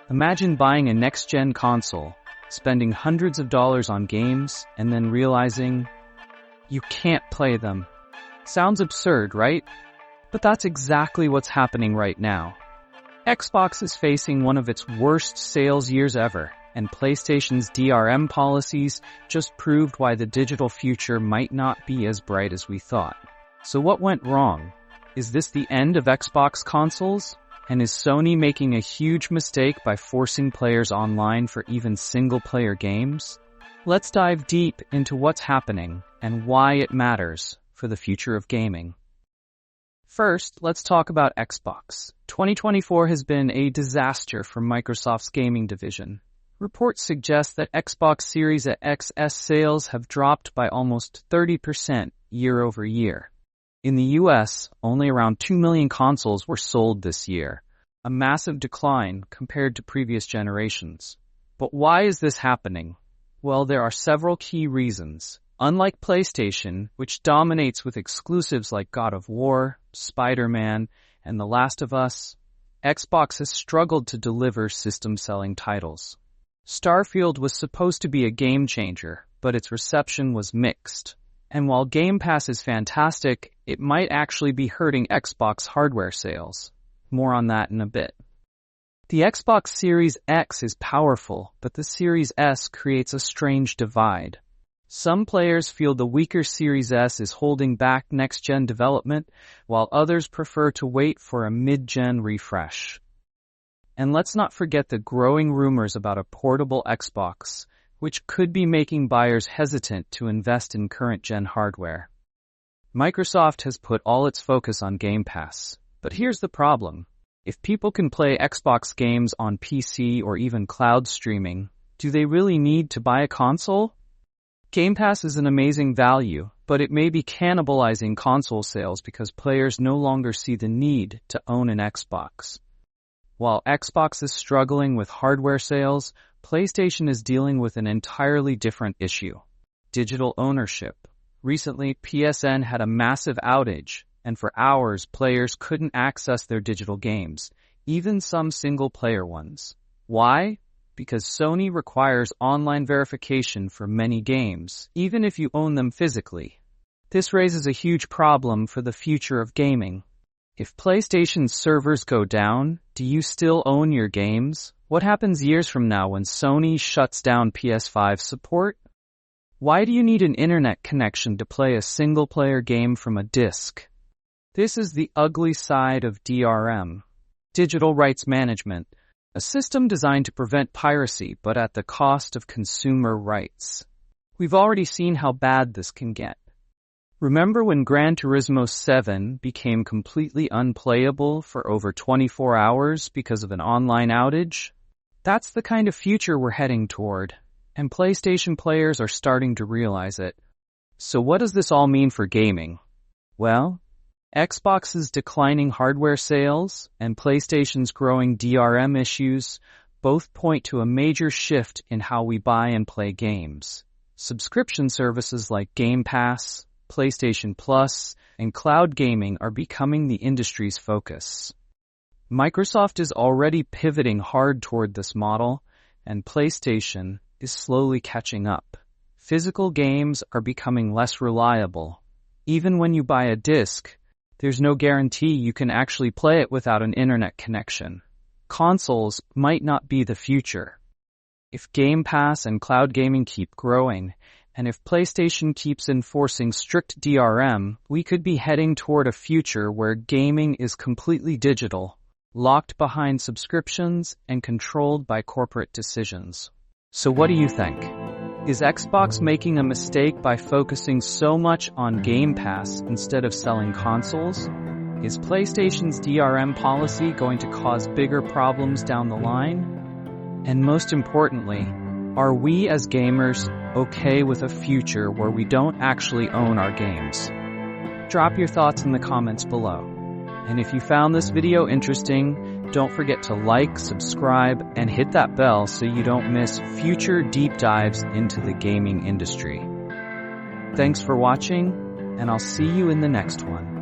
Imagine buying a next-gen console, spending hundreds of dollars on games, and then realizing you can't play them. Sounds absurd, right? But that's exactly what's happening right now. Xbox is facing one of its worst sales years ever, and PlayStation's DRM policies just proved why the digital future might not be as bright as we thought. So what went wrong? Is this the end of Xbox consoles? And is Sony making a huge mistake by forcing players online for even single-player games? Let's dive deep into what's happening and why it matters for the future of gaming. First, let's talk about Xbox. 2024 has been a disaster for Microsoft's gaming division. Reports suggest that Xbox Series XS sales have dropped by almost 30% year over year. In the US, only around 2 million consoles were sold this year, a massive decline compared to previous generations. But why is this happening? Well, there are several key reasons. Unlike PlayStation, which dominates with exclusives like God of War, Spider-Man, and The Last of Us, Xbox has struggled to deliver system-selling titles. Starfield was supposed to be a game changer, but its reception was mixed. And while Game Pass is fantastic, it might actually be hurting Xbox hardware sales. More on that in a bit. The Xbox Series X is powerful, but the Series S creates a strange divide. Some players feel the weaker Series S is holding back next-gen development, while others prefer to wait for a mid-gen refresh. And let's not forget the growing rumors about a portable Xbox, which could be making buyers hesitant to invest in current-gen hardware. Microsoft has put all its focus on Game Pass, but here's the problem. If people can play Xbox games on PC or even cloud streaming, do they really need to buy a console? Game Pass is an amazing value, but it may be cannibalizing console sales because players no longer see the need to own an Xbox. While Xbox is struggling with hardware sales, PlayStation is dealing with an entirely different issue: digital ownership. Recently, PSN had a massive outage, and for hours players couldn't access their digital games, even some single-player ones. Why? Because Sony requires online verification for many games, even if you own them physically. This raises a huge problem for the future of gaming. If PlayStation's servers go down, do you still own your games? What happens years from now when Sony shuts down PS5 support? Why do you need an internet connection to play a single-player game from a disc? This is the ugly side of DRM, digital rights management, a system designed to prevent piracy but at the cost of consumer rights. We've already seen how bad this can get. Remember when Gran Turismo 7 became completely unplayable for over 24 hours because of an online outage? That's the kind of future we're heading toward, and PlayStation players are starting to realize it. So what does this all mean for gaming? Well, Xbox's declining hardware sales and PlayStation's growing DRM issues both point to a major shift in how we buy and play games. Subscription services like Game Pass, PlayStation Plus, and cloud gaming are becoming the industry's focus. Microsoft is already pivoting hard toward this model, and PlayStation is slowly catching up. Physical games are becoming less reliable. Even when you buy a disc, there's no guarantee you can actually play it without an internet connection. Consoles might not be the future. If Game Pass and cloud gaming keep growing, and if PlayStation keeps enforcing strict DRM, we could be heading toward a future where gaming is completely digital, locked behind subscriptions, and controlled by corporate decisions. So what do you think? Is Xbox making a mistake by focusing so much on Game Pass instead of selling consoles? Is PlayStation's DRM policy going to cause bigger problems down the line? And most importantly, are we as gamers okay with a future where we don't actually own our games? Drop your thoughts in the comments below. And if you found this video interesting, don't forget to like, subscribe, and hit that bell so you don't miss future deep dives into the gaming industry. Thanks for watching, and I'll see you in the next one.